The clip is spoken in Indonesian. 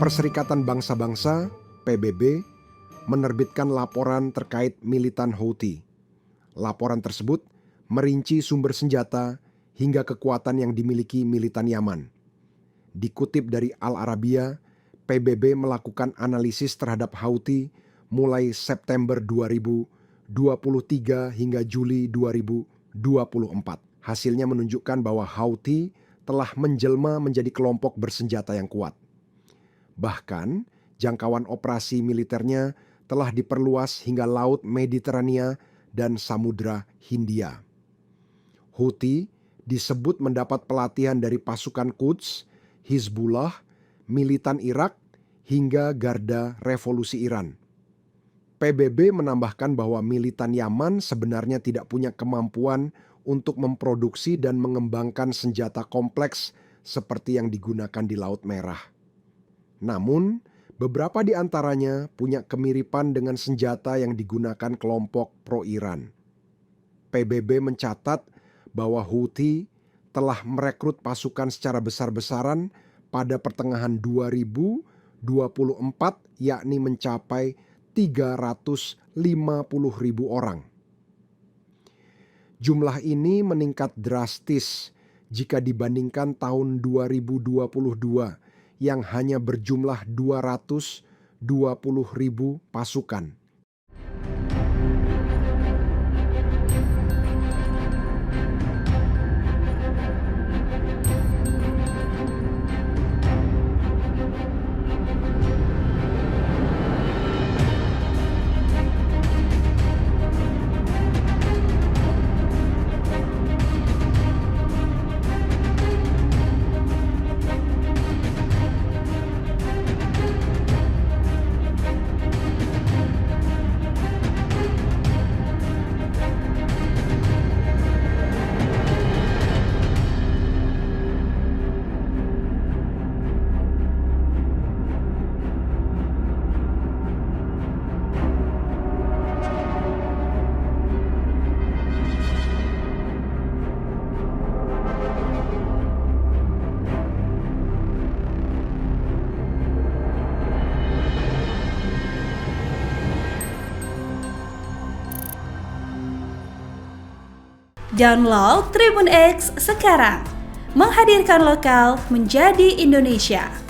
Perserikatan Bangsa-Bangsa (PBB) menerbitkan laporan terkait militan Houthi. Laporan tersebut merinci sumber senjata hingga kekuatan yang dimiliki militan Yaman. Dikutip dari Al Arabiya, PBB melakukan analisis terhadap Houthi mulai September 2023 hingga Juli 2024. Hasilnya menunjukkan bahwa Houthi telah menjelma menjadi kelompok bersenjata yang kuat. Bahkan, jangkauan operasi militernya telah diperluas hingga Laut Mediterania dan Samudra Hindia. Houthi disebut mendapat pelatihan dari pasukan Quds, Hizbullah, militan Irak, hingga Garda Revolusi Iran. PBB menambahkan bahwa militan Yaman sebenarnya tidak punya kemampuan untuk memproduksi dan mengembangkan senjata kompleks seperti yang digunakan di Laut Merah. Namun, beberapa di antaranya punya kemiripan dengan senjata yang digunakan kelompok pro-Iran. PBB mencatat bahwa Houthi telah merekrut pasukan secara besar-besaran pada pertengahan 2024, yakni mencapai 350.000 orang. Jumlah ini meningkat drastis jika dibandingkan tahun 2022 yang hanya berjumlah 220.000 pasukan. Download Tribun X sekarang, menghadirkan lokal menjadi Indonesia.